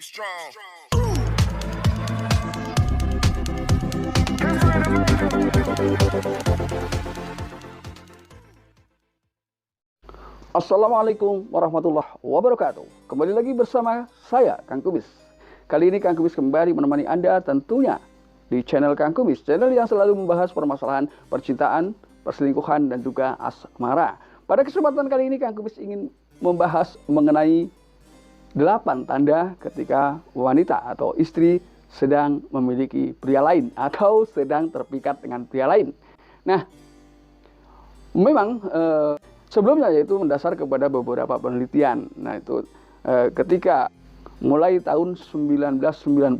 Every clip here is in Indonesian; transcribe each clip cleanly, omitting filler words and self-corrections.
be strong. Assalamualaikum warahmatullahi wabarakatuh. Kembali lagi bersama saya, Kang Kumis. Kali ini Kang Kumis kembali menemani Anda tentunya di channel Kang Kumis, channel yang selalu membahas permasalahan percintaan, perselingkuhan, dan juga asmara. Pada kesempatan kali ini Kang Kumis ingin membahas mengenai 8 tanda ketika wanita atau istri sedang memiliki pria lain atau sedang terpikat dengan pria lain. Nah, memang sebelumnya yaitu mendasar kepada beberapa penelitian. Nah, itu ketika mulai tahun 1990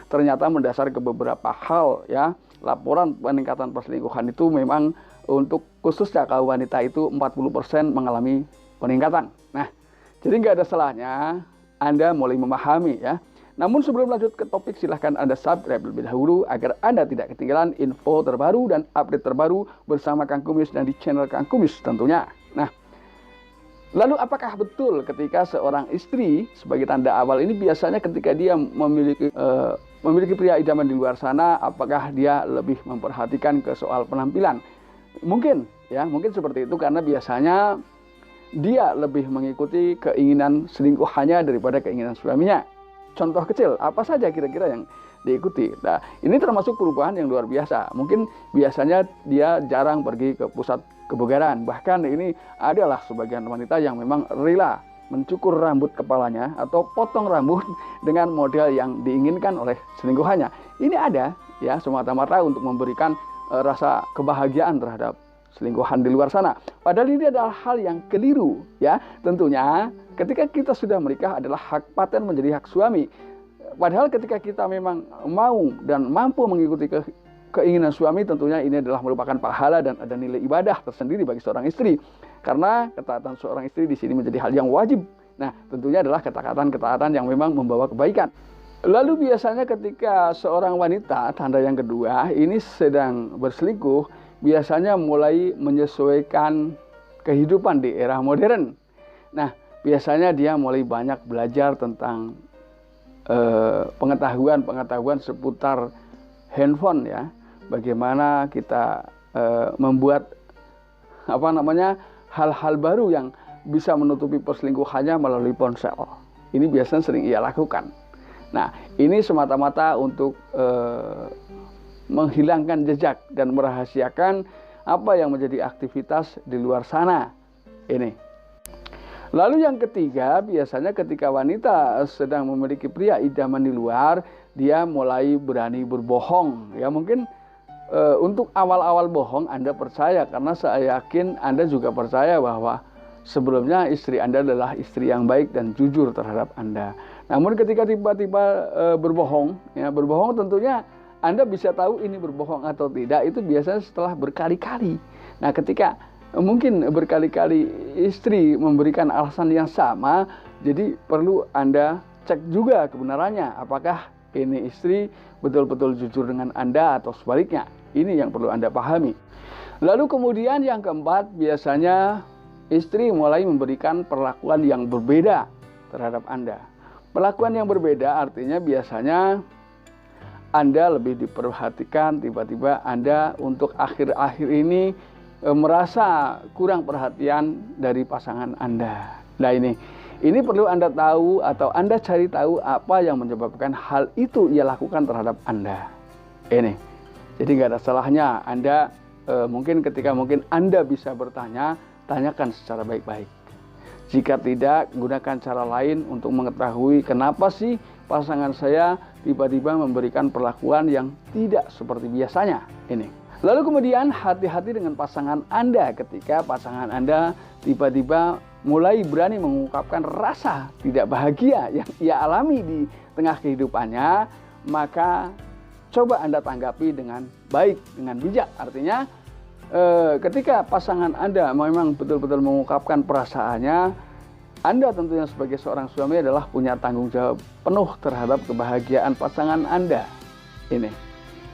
ternyata mendasar ke beberapa hal ya. Laporan peningkatan perselingkuhan itu memang untuk khususnya kaum wanita itu 40% mengalami peningkatan. Nah, jadi nggak ada salahnya Anda mulai memahami ya. Namun sebelum lanjut ke topik, silahkan Anda subscribe terlebih dahulu agar Anda tidak ketinggalan info terbaru dan update terbaru bersama Kang Kumis dan di channel Kang Kumis tentunya. Nah, lalu apakah betul ketika seorang istri sebagai tanda awal ini biasanya ketika dia memiliki pria idaman di luar sana, apakah dia lebih memperhatikan ke soal penampilan? Mungkin ya, mungkin seperti itu karena biasanya dia lebih mengikuti keinginan selingkuhannya daripada keinginan suaminya. Contoh kecil, apa saja kira-kira yang diikuti? Nah, ini termasuk perubahan yang luar biasa. Mungkin biasanya dia jarang pergi ke pusat kebugaran. Bahkan ini adalah sebagian wanita yang memang rela mencukur rambut kepalanya atau potong rambut dengan model yang diinginkan oleh selingkuhannya. Ini ada ya semata-mata untuk memberikan rasa kebahagiaan terhadap selingkuhan di luar sana. Padahal ini adalah hal yang keliru ya. Tentunya ketika kita sudah menikah adalah hak paten menjadi hak suami. Padahal ketika kita memang mau dan mampu mengikuti keinginan suami, tentunya ini adalah merupakan pahala dan ada nilai ibadah tersendiri bagi seorang istri. Karena ketaatan seorang istri di sini menjadi hal yang wajib. Nah, tentunya adalah ketaatan yang memang membawa kebaikan. Lalu biasanya ketika seorang wanita, tanda yang kedua, ini sedang berselingkuh, biasanya mulai menyesuaikan kehidupan di era modern. Nah, biasanya dia mulai banyak belajar tentang pengetahuan seputar handphone ya. Bagaimana kita membuat hal-hal baru yang bisa menutupi perselingkuhannya melalui ponsel. Ini biasanya sering ia lakukan. Nah, ini semata-mata untuk menghilangkan jejak dan merahasiakan apa yang menjadi aktivitas di luar sana. Ini. Lalu yang ketiga, biasanya ketika wanita sedang memiliki pria idaman di luar, dia mulai berani berbohong. Ya mungkin untuk awal-awal bohong Anda percaya karena saya yakin Anda juga percaya bahwa sebelumnya istri Anda adalah istri yang baik dan jujur terhadap Anda. Namun ketika tiba-tiba berbohong tentunya Anda bisa tahu ini berbohong atau tidak itu biasanya setelah berkali-kali. Nah, ketika mungkin berkali-kali istri memberikan alasan yang sama, jadi perlu Anda cek juga kebenarannya. Apakah ini istri betul-betul jujur dengan Anda atau sebaliknya? Ini yang perlu Anda pahami. Lalu kemudian yang keempat, biasanya istri mulai memberikan perlakuan yang berbeda terhadap Anda. Perlakuan yang berbeda artinya biasanya Anda lebih diperhatikan, tiba-tiba Anda untuk akhir-akhir ini merasa kurang perhatian dari pasangan Anda. Nah, ini perlu Anda tahu atau Anda cari tahu apa yang menyebabkan hal itu ia lakukan terhadap Anda. Ini. Jadi nggak ada salahnya Anda mungkin Anda bisa bertanya, tanyakan secara baik-baik. Jika tidak, gunakan cara lain untuk mengetahui kenapa sih pasangan saya tiba-tiba memberikan perlakuan yang tidak seperti biasanya. Ini. Lalu kemudian hati-hati dengan pasangan Anda ketika pasangan Anda tiba-tiba mulai berani mengungkapkan rasa tidak bahagia yang ia alami di tengah kehidupannya, maka coba Anda tanggapi dengan baik, dengan bijak. Artinya ketika pasangan Anda memang betul-betul mengungkapkan perasaannya, Anda tentunya sebagai seorang suami adalah punya tanggung jawab penuh terhadap kebahagiaan pasangan Anda. Ini.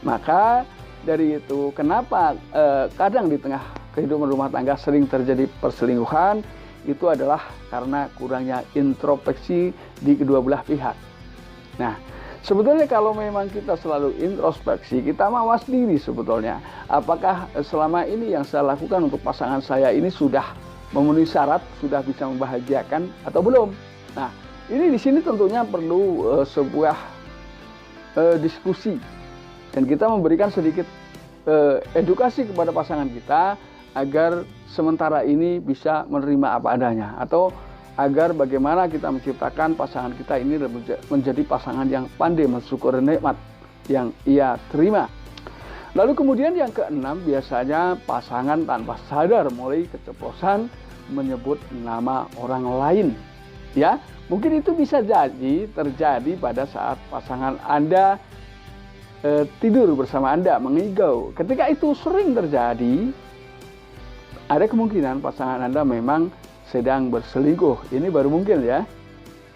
Maka dari itu, kenapa kadang di tengah kehidupan rumah tangga sering terjadi perselingkuhan, itu adalah karena kurangnya introspeksi di kedua belah pihak. Nah, sebetulnya kalau memang kita selalu introspeksi, kita mawas diri sebetulnya. Apakah selama ini yang saya lakukan untuk pasangan saya ini sudah memenuhi syarat, sudah bisa membahagiakan atau belum? Nah, ini di sini tentunya perlu sebuah diskusi. Dan kita memberikan sedikit edukasi kepada pasangan kita agar sementara ini bisa menerima apa adanya. Atau agar bagaimana kita menciptakan pasangan kita ini menjadi pasangan yang pandai mensyukuri nikmat yang ia terima. Lalu kemudian yang keenam, biasanya pasangan tanpa sadar mulai keceplosan menyebut nama orang lain. Ya, mungkin itu bisa jadi terjadi pada saat pasangan Anda tidur bersama Anda, mengigau. Ketika itu sering terjadi, ada kemungkinan pasangan Anda memang sedang berselingkuh. Ini baru mungkin ya.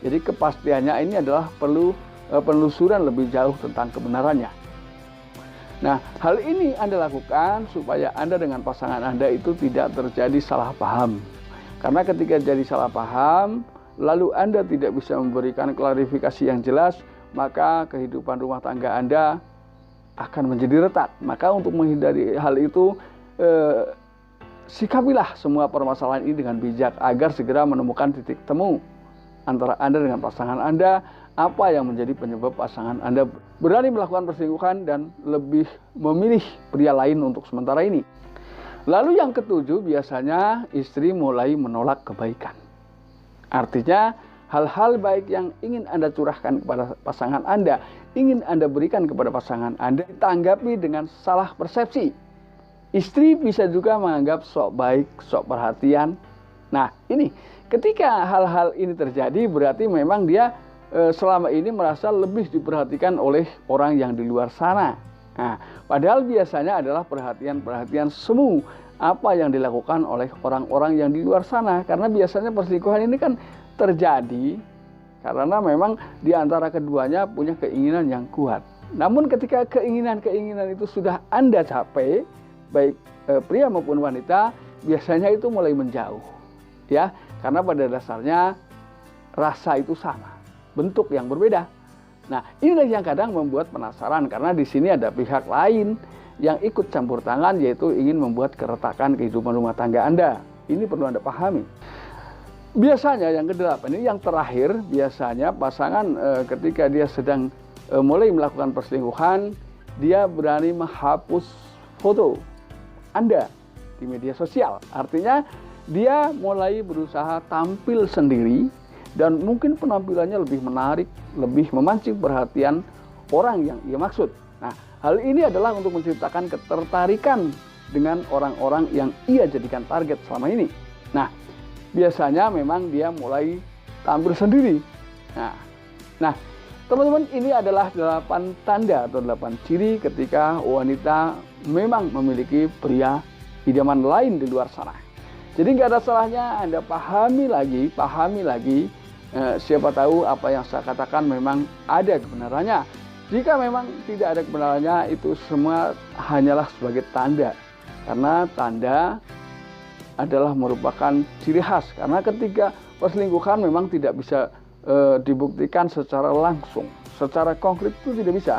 Jadi kepastiannya ini adalah perlu penelusuran lebih jauh tentang kebenarannya. Nah, hal ini Anda lakukan supaya Anda dengan pasangan Anda itu tidak terjadi salah paham. Karena ketika jadi salah paham, lalu Anda tidak bisa memberikan klarifikasi yang jelas, maka kehidupan rumah tangga Anda akan menjadi retak. Maka untuk menghindari hal itu, sikapilah semua permasalahan ini dengan bijak agar segera menemukan titik temu antara Anda dengan pasangan Anda, apa yang menjadi penyebab pasangan Anda berani melakukan perselingkuhan dan lebih memilih pria lain untuk sementara ini. Lalu yang ketujuh, biasanya istri mulai menolak kebaikan. Artinya hal-hal baik yang ingin Anda curahkan kepada pasangan Anda, ingin Anda berikan kepada pasangan Anda, ditanggapi dengan salah persepsi. Istri bisa juga menganggap sok baik, sok perhatian. Nah, ini ketika hal-hal ini terjadi, berarti memang dia selama ini merasa lebih diperhatikan oleh orang yang di luar sana. Nah, padahal biasanya adalah perhatian-perhatian semu apa yang dilakukan oleh orang-orang yang di luar sana. Karena biasanya perselingkuhan ini kan terjadi karena memang di antara keduanya punya keinginan yang kuat. Namun ketika keinginan-keinginan itu sudah Anda capai, baik pria maupun wanita, biasanya itu mulai menjauh, ya, karena pada dasarnya rasa itu sama, bentuk yang berbeda. Nah, inilah yang kadang membuat penasaran karena di sini ada pihak lain yang ikut campur tangan, yaitu ingin membuat keretakan kehidupan rumah tangga Anda. Ini perlu Anda pahami. Biasanya yang kedelapan ini, yang terakhir, biasanya pasangan ketika dia sedang mulai melakukan perselingkuhan, dia berani menghapus foto Anda di media sosial. Artinya dia mulai berusaha tampil sendiri dan mungkin penampilannya lebih menarik, lebih memancing perhatian orang yang ia maksud. Nah, hal ini adalah untuk menciptakan ketertarikan dengan orang-orang yang ia jadikan target selama ini. Nah, biasanya memang dia mulai tampil sendiri. Nah, teman-teman, ini adalah 8 tanda atau 8 ciri ketika wanita memang memiliki pria idaman lain di luar sana. Jadi nggak ada salahnya Anda pahami lagi, siapa tahu apa yang saya katakan memang ada kebenarannya. Jika memang tidak ada kebenarannya, itu semua hanyalah sebagai tanda. Karena tanda adalah merupakan ciri khas. Karena ketika perselingkuhan memang tidak bisa dibuktikan secara langsung, secara konkret itu tidak bisa.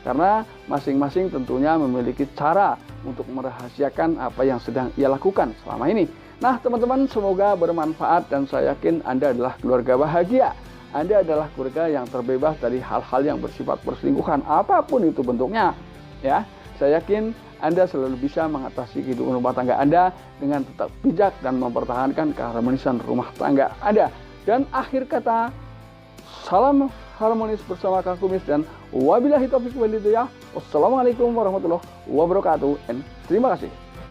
Karena masing-masing tentunya memiliki cara untuk merahasiakan apa yang sedang ia lakukan selama ini. Nah, teman-teman, semoga bermanfaat dan saya yakin Anda adalah keluarga bahagia. Anda adalah keluarga yang terbebas dari hal-hal yang bersifat perselingkuhan, apapun itu bentuknya. Ya, saya yakin Anda selalu bisa mengatasi kehidupan rumah tangga Anda dengan tetap bijak dan mempertahankan keharmonisan rumah tangga Anda. Dan akhir kata, salam harmonis bersama Kang Kumis dan wabillahi taufiq wal hidayah. Wassalamualaikum warahmatullahi wabarakatuh. Dan terima kasih.